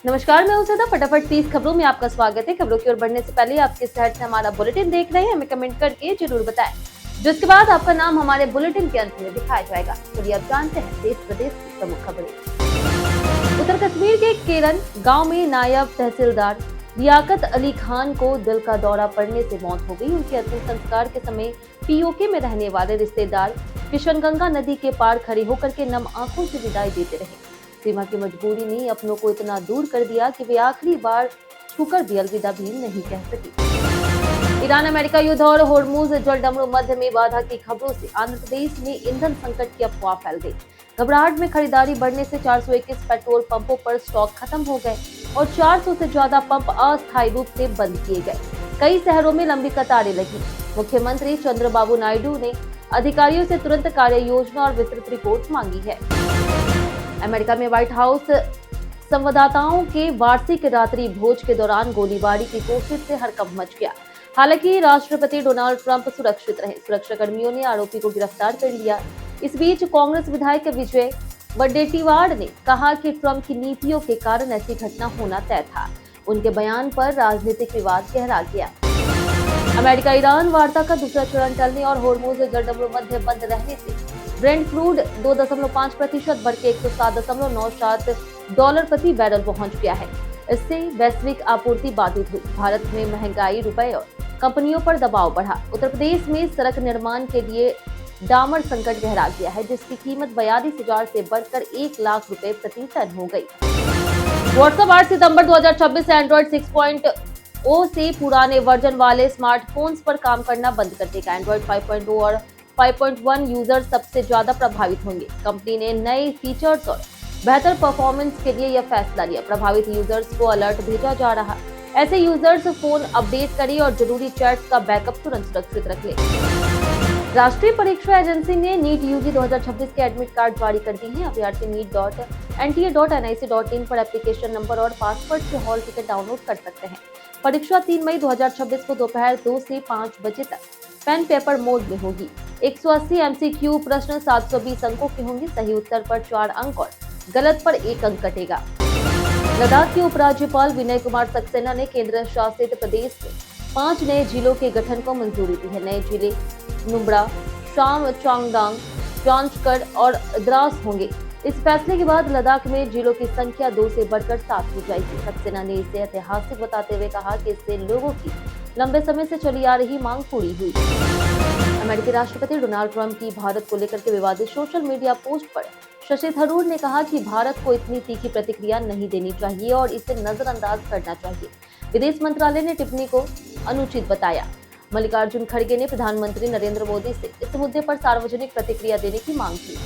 नमस्कार, मैं उसे फटाफट 30 खबरों में आपका स्वागत है। खबरों की ओर बढ़ने से पहले आप किस शहर से हमारा बुलेटिन देख रहे हैं हमें कमेंट करके जरूर बताएं, जिसके बाद आपका नाम हमारे बुलेटिन के अंत में दिखाया जाएगा। चलिए अब जानते हैं देश प्रदेश की प्रमुख खबरें। उत्तर कश्मीर के केरन गांव में नायब तहसीलदार लियाकत अली खान को दिल का दौरा पड़ने से मौत हो गई। उनके अंतिम संस्कार के समय पीओके में रहने वाले रिश्तेदार किशनगंगा नदी के पार खड़े होकर के नम आंखों से विदाई देते रहे। सीमा की मजबूरी ने अपनों को इतना दूर कर दिया कि वे आखिरी बार छूकर भी अलविदा भी नहीं कह सकी। ईरान अमेरिका युद्ध और होर्मुज जलडमरू मध्य में बाधा की खबरों से आंध्र प्रदेश में ईंधन संकट की अफवाह फैल गई। घबराहट में खरीदारी बढ़ने से 421 पेट्रोल पंपों पर स्टॉक खत्म हो गए और 400 से ज्यादा पंप अस्थायी रूप से बंद किए गए। कई शहरों में लंबी कतारें लगी। मुख्यमंत्री चंद्रबाबू नायडू ने अधिकारियों से तुरंत कार्य योजना और विस्तृत रिपोर्ट मांगी है। अमेरिका में व्हाइट हाउस संवाददाताओं के वार्षिक रात्रि भोज के दौरान गोलीबारी की कोशिश से हड़कंप मच गया। हालांकि राष्ट्रपति डोनाल्ड ट्रंप सुरक्षित रहे। सुरक्षाकर्मियों ने आरोपी को गिरफ्तार कर लिया। इस बीच कांग्रेस विधायक विजय वडेट्टीवार ने कहा कि ट्रंप की नीतियों के कारण ऐसी घटना होना तय था। उनके बयान पर राजनीतिक विवाद गहरा गया। अमेरिका ईरान वार्ता का दूसरा चरण टलने और होर्मुज जलडमरू मध्य बंद रहने से ब्रेंट क्रूड 2.5% बढ़ के $107.97 प्रति बैरल पहुंच गया है। इससे वैश्विक आपूर्ति बाधित हुई। भारत में महंगाई, रुपए और कंपनियों पर दबाव बढ़ा। उत्तर प्रदेश में सड़क निर्माण के लिए डामर संकट गहरा गया है, जिसकी कीमत 42,000 से बढ़कर 1 लाख रुपए प्रति टन हो गई। व्हाट्सएप 8 सितंबर 2026 से एंड्रॉइड 6.0 से पुराने वर्जन वाले स्मार्टफोन्स पर काम करना बंद कर देगा। एंड्रॉइड 5.0 और 5.1 यूजर सबसे ज्यादा प्रभावित होंगे। कंपनी ने नए फीचर्स और बेहतर परफॉर्मेंस के लिए यह फैसला लिया। प्रभावित यूजर्स को अलर्ट भेजा जा रहा। ऐसे यूजर्स फोन अपडेट करें और जरूरी चैट्स का बैकअप तुरंत सुरक्षित रख लें। राष्ट्रीय परीक्षा एजेंसी ने नीट यूजी 2026 के एडमिट कार्ड जारी कर दी है। अभ्यर्थी neet.nta.nic.in पर एप्लीकेशन नंबर और पासवर्ड से हॉल टिकट डाउनलोड कर सकते हैं। परीक्षा 3 मई 2026 को दोपहर 2 से 5 बजे तक पेन पेपर मोड में होगी। 180 MCQ प्रश्न 720 अंकों के होंगे। सही उत्तर पर 4 अंक और गलत पर 1 अंक कटेगा। लद्दाख के उपराज्यपाल विनय कुमार सक्सेना ने केंद्र शासित प्रदेश में 5 नए जिलों के गठन को मंजूरी दी है। नए जिले नुब्रा, शाम, चांगलांग, जांजगढ़ और द्रास होंगे। इस फैसले के बाद लद्दाख में जिलों की संख्या 2 से बढ़कर 7 हो जाएगी। सक्सेना ने इसे ऐतिहासिक बताते हुए कहा कि इससे लोगों की लंबे समय से चली आ रही मांग पूरी हुई। अमेरिकी राष्ट्रपति डोनाल्ड ट्रंप की भारत को लेकर के विवादित सोशल मीडिया पोस्ट पर शशि थरूर ने कहा कि भारत को इतनी तीखी प्रतिक्रिया नहीं देनी चाहिए और इसे नजरअंदाज करना चाहिए। विदेश मंत्रालय ने टिप्पणी को अनुचित बताया। मल्लिकार्जुन खड़गे ने प्रधानमंत्री नरेंद्र मोदी से इस मुद्दे पर सार्वजनिक प्रतिक्रिया देने की मांग की।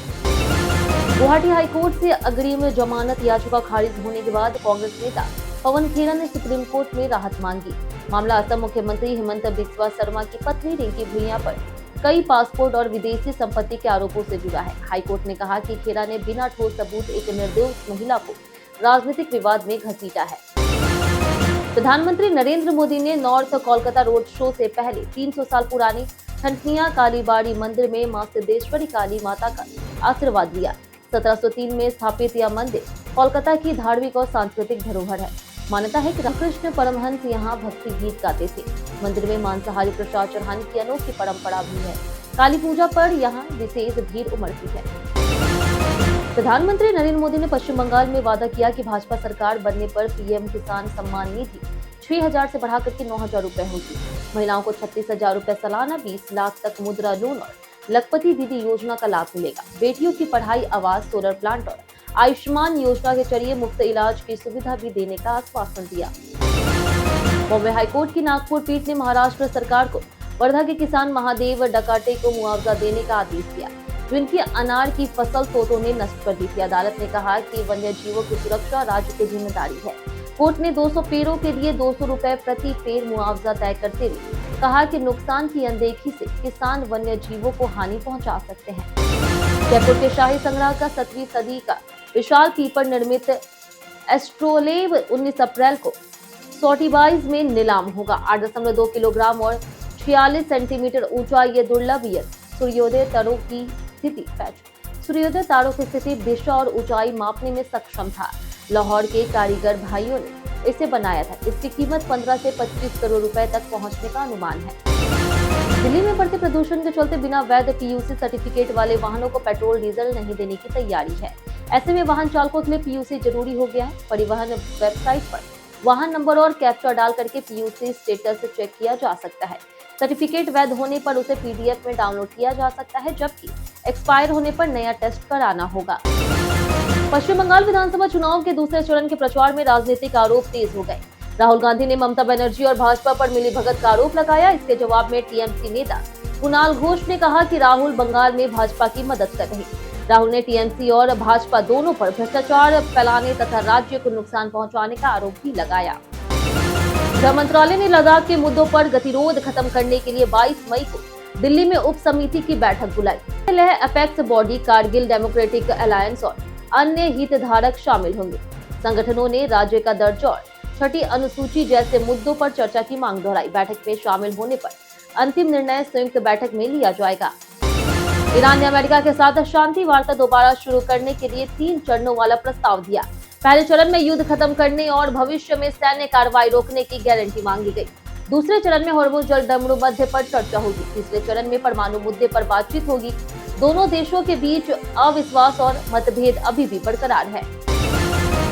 गुवाहाटी हाईकोर्ट से अग्रिम जमानत याचिका खारिज होने के बाद कांग्रेस नेता पवन खेड़ा ने सुप्रीम कोर्ट में राहत मांगी। मामला असम मुख्यमंत्री हिमंत बिस्वा शर्मा की पत्नी रिंकी भुइयां पर कई पासपोर्ट और विदेशी संपत्ति के आरोपों से जुड़ा है। हाईकोर्ट ने कहा कि खेड़ा ने बिना ठोस सबूत एक निर्दोष महिला को राजनीतिक विवाद में घसीटा है। प्रधानमंत्री नरेंद्र मोदी ने नॉर्थ कोलकाता रोड शो से पहले 300 साल पुरानी ठंठनिया कालीबाड़ी मंदिर में मां सिद्धेश्वरी काली माता का आशीर्वाद लिया। 1703 में स्थापित यह मंदिर कोलकाता की धार्मिक और सांस्कृतिक धरोहर है। मान्यता है कि रामकृष्ण परमहंस यहाँ भक्ति गीत गाते थे। मंदिर में मांसाहारी प्रसाद चढ़ाने की अनोखी परंपरा भी है। काली पूजा पर यहाँ विशेष भीड़ उमड़ती है। प्रधानमंत्री नरेंद्र मोदी ने पश्चिम बंगाल में वादा किया कि भाजपा सरकार बनने पर पीएम किसान सम्मान निधि 6,000 से बढ़ाकर के 9,000 रुपए होगी। महिलाओं को 36,000 रुपए सालाना, 20 लाख तक मुद्रा लोन और लखपति दीदी योजना का लाभ मिलेगा। बेटियों की पढ़ाई, आवास, सोलर प्लांट और आयुष्मान योजना के जरिए मुफ्त इलाज की सुविधा भी देने का आश्वासन दिया। बॉम्बे हाईकोर्ट की नागपुर पीठ ने महाराष्ट्र सरकार को वर्धा के किसान महादेव डकाटे को मुआवजा देने का आदेश दिया, जिनकी अनार की फसल तोतों ने नष्ट कर दी थी। अदालत ने कहा कि वन्य जीवों की सुरक्षा राज्य की जिम्मेदारी है। कोर्ट ने 200 पेड़ों के लिए 200 रुपए प्रति पेड़ मुआवजा तय करते हुए कहा कि नुकसान की अनदेखी से किसान वन्य जीवों को हानि पहुंचा सकते हैं। जयपुर के शाही संग्रह का 7वीं सदी का विशाल पीपल निर्मित एस्ट्रोलेब 19 अप्रैल को सोटिबाइज में नीलाम होगा। 8.2 किलोग्राम और 46 सेंटीमीटर ऊंचा ये दुर्लभ सूर्योदय तारों की स्थिति, दिशा और ऊंचाई मापने में सक्षम था। लाहौर के कारीगर भाइयों ने इसे बनाया था। इसकी कीमत 15 से 25 करोड़ रुपए तक पहुंचने का अनुमान है। दिल्ली में बढ़ते प्रदूषण के चलते बिना वैध पीयूसी सर्टिफिकेट वाले वाहनों को पेट्रोल डीजल नहीं देने की तैयारी है। ऐसे में वाहन चालकों के लिए पीयूसी जरूरी हो गया है। परिवहन वेबसाइट पर वाहन नंबर और कैप्चा डाल करके पीयूसी स्टेटस चेक किया जा सकता है। सर्टिफिकेट वैध होने पर उसे पीडीएफ में डाउनलोड किया जा सकता है, जबकि एक्सपायर होने पर नया टेस्ट कराना होगा। पश्चिम बंगाल विधानसभा चुनाव के दूसरे चरण के प्रचार में राजनीतिक आरोप तेज हो गए। राहुल गांधी ने ममता बनर्जी और भाजपा पर मिलीभगत का आरोप लगाया। इसके जवाब में टीएमसी नेता कुणाल घोष ने कहा कि राहुल बंगाल में भाजपा की मदद कर रहे। राहुल ने टीएमसी और भाजपा दोनों पर भ्रष्टाचार फैलाने तथा राज्य को नुकसान पहुंचाने का आरोप भी लगाया। गृह मंत्रालय ने लद्दाख के मुद्दों पर गतिरोध खत्म करने के लिए 22 मई को दिल्ली में उप समिति की बैठक बुलाई। Apex body, Kargil democratic alliance और अन्य हितधारक शामिल होंगे। संगठनों ने राज्य का दर्जा और छठी अनुसूची जैसे मुद्दों पर चर्चा की मांग दोहराई। बैठक में शामिल होने पर अंतिम निर्णय संयुक्त बैठक में लिया जाएगा। ईरान ने अमेरिका के साथ शांति वार्ता दोबारा शुरू करने के लिए 3 चरणों वाला प्रस्ताव दिया। पहले चरण में युद्ध खत्म करने और भविष्य में सैन्य कार्रवाई रोकने की गारंटी मांगी गई। दूसरे चरण में हॉर्मुज जलदमरू मध्य पर चर्चा होगी। तीसरे चरण में परमाणु मुद्दे पर बातचीत होगी। दोनों देशों के बीच अविश्वास और मतभेद अभी भी बरकरार है।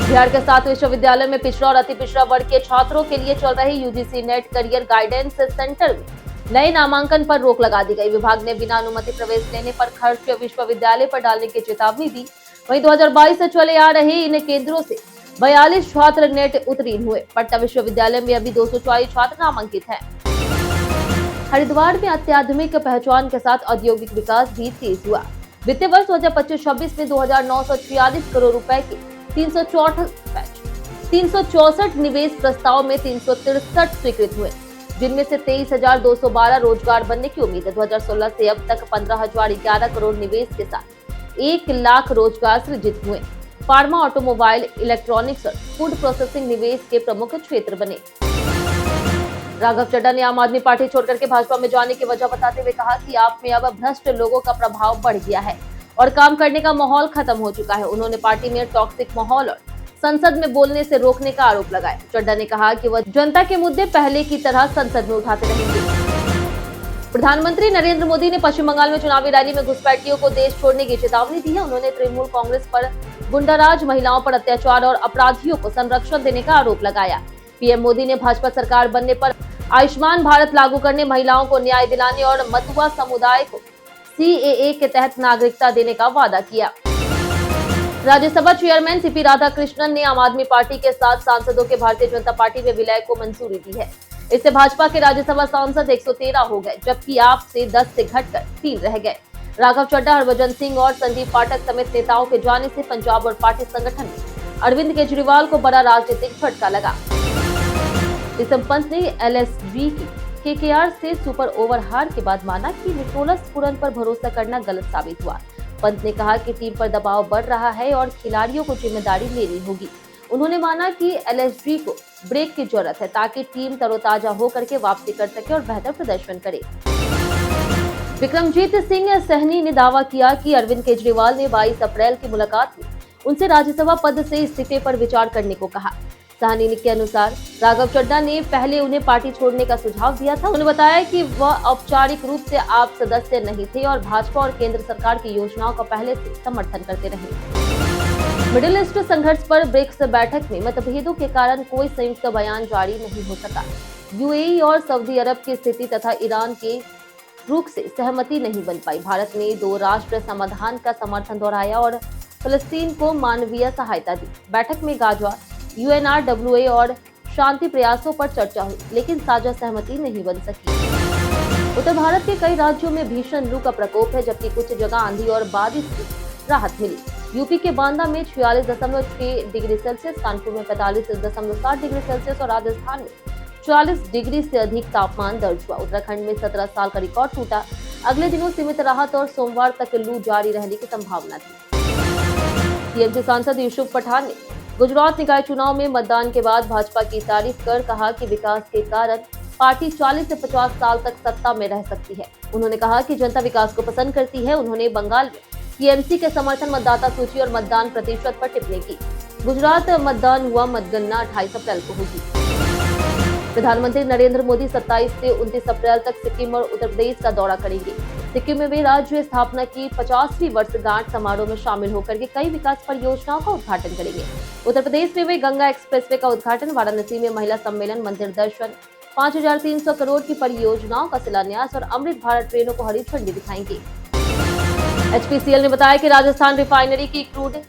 बिहार के 7 विश्वविद्यालय में पिछड़ा और अति पिछड़ा वर्ग के छात्रों के लिए चल रहे UGC net career guidance centre में नए नामांकन पर रोक लगा दी गई। विभाग ने बिना अनुमति प्रवेश लेने पर खर्च विश्वविद्यालय पर डालने की चेतावनी दी। वहीं 2022 से चले आ रहे इन केंद्रों से 42 छात्र नेट उत्तीर्ण हुए। पटना विश्वविद्यालय में अभी 244 छात्र नामांकित हैं। हरिद्वार में अत्याधुनिक पहचान के साथ औद्योगिक विकास भी तेज हुआ। वित्तीय वर्ष 2025-26 में 2,946 करोड़ रुपए के 364 निवेश प्रस्ताव में 363 स्वीकृत हुए, जिनमें से 23,212 रोजगार बनने की उम्मीद है। 2016 से अब तक 15,011 करोड़ निवेश के साथ 1 लाख रोजगार सृजित हुए। फार्मा, ऑटोमोबाइल, इलेक्ट्रॉनिक्स और फूड प्रोसेसिंग निवेश के प्रमुख क्षेत्र बने। राघव चड्ढा ने आम आदमी पार्टी छोड़कर के भाजपा में जाने की वजह बताते हुए कहा कि आप में अब भ्रष्ट लोगों का प्रभाव बढ़ गया है और काम करने का माहौल खत्म हो चुका है। उन्होंने पार्टी में टॉक्सिक माहौल और संसद में बोलने से रोकने का आरोप लगाया। चड्ढा ने कहा कि वह जनता के मुद्दे पहले की तरह संसद में उठाते रहेंगे। प्रधानमंत्री नरेंद्र मोदी ने पश्चिम बंगाल में चुनावी रैली में घुसपैठियों को देश छोड़ने की चेतावनी दी है। उन्होंने तृणमूल कांग्रेस पर गुंडाराज, महिलाओं पर अत्याचार और अपराधियों को संरक्षण देने का आरोप लगाया। पीएम मोदी ने भाजपा सरकार बनने पर आयुष्मान भारत लागू करने, महिलाओं को न्याय दिलाने और मतुआ समुदाय को सीएए के तहत नागरिकता देने का वादा किया। राज्यसभा चेयरमैन सीपी राधाकृष्णन ने आम आदमी पार्टी के 7 सांसदों के भारतीय जनता पार्टी में विलय को मंजूरी दी है। इससे भाजपा के राज्यसभा सांसद 113 हो गए, जबकि आप से 10 से घटकर 3 रह गए। राघव चड्ढा, हरभजन सिंह और संदीप पाठक समेत नेताओं के जाने से पंजाब और पार्टी संगठन में अरविंद केजरीवाल को बड़ा राजनीतिक झटका लगा। ऋषभ पंत ने एलएसजी की केकेआर से सुपर ओवर हार के बाद माना कि निकोलस पुरन पर भरोसा करना गलत साबित हुआ। पंत ने कहा कि टीम पर दबाव बढ़ रहा है और खिलाड़ियों को जिम्मेदारी लेनी होगी। उन्होंने माना कि एलएसजी को ब्रेक की जरूरत है ताकि टीम तरोताजा होकर के वापसी कर सके और बेहतर प्रदर्शन करे। विक्रमजीत सिंह सहनी ने दावा किया कि अरविंद केजरीवाल ने 22 अप्रैल की मुलाकात में उनसे राज्यसभा पद से इस्तीफे पर विचार करने को कहा। सहनी के अनुसार राघव चड्ढा ने पहले उन्हें पार्टी छोड़ने का सुझाव दिया था। उन्होंने बताया कि वह औपचारिक रूप से आप सदस्य नहीं थे और भाजपा और केंद्र सरकार की योजनाओं का पहले से समर्थन करते रहे। मिडिल ईस्ट संघर्ष पर ब्रिक्स बैठक में मतभेदों के कारण कोई संयुक्त बयान जारी नहीं हो सका। यूएई और सऊदी अरब की स्थिति तथा ईरान के रुख से सहमति नहीं बन पाई। भारत ने 2 राष्ट्र समाधान का समर्थन दोहराया और फलस्तीन को मानवीय सहायता दी। बैठक में गाजा, यूएनआरडब्ल्यूए और शांति प्रयासों पर चर्चा हुई, लेकिन साझा सहमति नहीं बन सकी। उत्तर भारत के कई राज्यों में भीषण लू का प्रकोप है, जबकि कुछ जगह आंधी और बारिश से राहत मिली। यूपी के बांदा में 46.6 डिग्री सेल्सियस, कानपुर में 45.7 डिग्री सेल्सियस और राजस्थान में 44 डिग्री से अधिक तापमान दर्ज हुआ। उत्तराखंड में 17 साल का रिकॉर्ड टूटा। अगले दिनों सीमित राहत और सोमवार तक लू जारी रहने की संभावना थी। टीएमसी सांसद यूसुफ पठान ने गुजरात निकाय चुनाव में मतदान के बाद भाजपा की तारीफ कर कहा कि विकास के कारण पार्टी 40 से 50 साल तक सत्ता में रह सकती है। उन्होंने कहा कि जनता विकास को पसंद करती है। उन्होंने बंगाल में टीएमसी के समर्थन मतदाता सूची और मतदान प्रतिशत पर टिप्पणी की। गुजरात मतदान हुआ, मतगणना 28 अप्रैल को होगी। प्रधानमंत्री नरेंद्र मोदी 27 से 29 अप्रैल तक सिक्किम और उत्तर प्रदेश का दौरा करेंगे। सिक्किम में वे राज्य स्थापना की 50वीं वर्षगांठ समारोह में शामिल होकर के कई विकास परियोजनाओं का उद्घाटन करेंगे। उत्तर प्रदेश में वे गंगा एक्सप्रेसवे का उद्घाटन, वाराणसी में महिला सम्मेलन, मंदिर दर्शन, 5300 करोड़ की परियोजनाओं का शिलान्यास और अमृत भारत ट्रेनों को हरी झंडी दिखाएंगे। HPCL ने बताया कि राजस्थान रिफाइनरी की क्रूड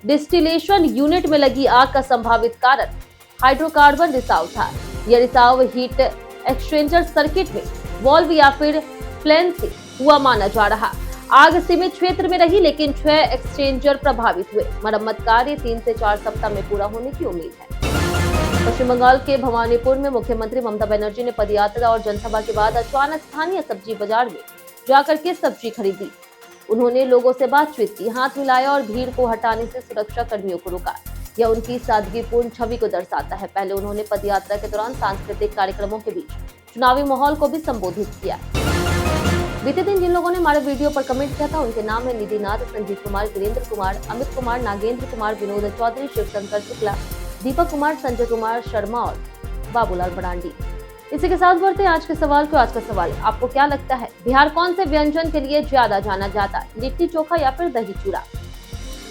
डिस्टिलेशन यूनिट में लगी आग का संभावित कारण हाइड्रोकार्बन रिसाव था। यह रिसाव हीट एक्सचेंजर सर्किट में वॉल्व या फिर फ्लेन से हुआ माना जा रहा। आग सीमित क्षेत्र में रही, लेकिन 6 एक्सचेंजर प्रभावित हुए। मरम्मत कार्य 3 से 4 सप्ताह में पूरा होने की उम्मीद है। पश्चिम बंगाल के भवानीपुर में मुख्यमंत्री ममता बनर्जी ने पदयात्रा और जनसभा के बाद अचानक स्थानीय सब्जी बाजार में जाकर के सब्जी खरीदी। उन्होंने लोगों से बातचीत की, हाथ मिलाया और भीड़ को हटाने से सुरक्षा कर्मियों को रोका। यह उनकी सादगीपूर्ण छवि को दर्शाता है। पहले उन्होंने पदयात्रा के दौरान सांस्कृतिक कार्यक्रमों के बीच चुनावी माहौल को भी संबोधित किया। बीते दिन जिन लोगों ने हमारे वीडियो पर कमेंट किया था उनके नाम है निधिनाथ, संजीव कुमार, वीरेंद्र कुमार, अमित कुमार, नागेंद्र कुमार, विनोद चौधरी, शिवशंकर शुक्ला, दीपक कुमार, संजय कुमार शर्मा और बाबूलाल बरांडी। इसी के साथ बढ़ते हैं आज के सवाल को। आज का सवाल, आपको क्या लगता है बिहार कौन से व्यंजन के लिए ज्यादा जाना जाता है, लिट्टी चोखा या फिर दही चूड़ा?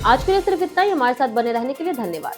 आज के लिए सिर्फ इतना ही। हमारे साथ बने रहने के लिए धन्यवाद।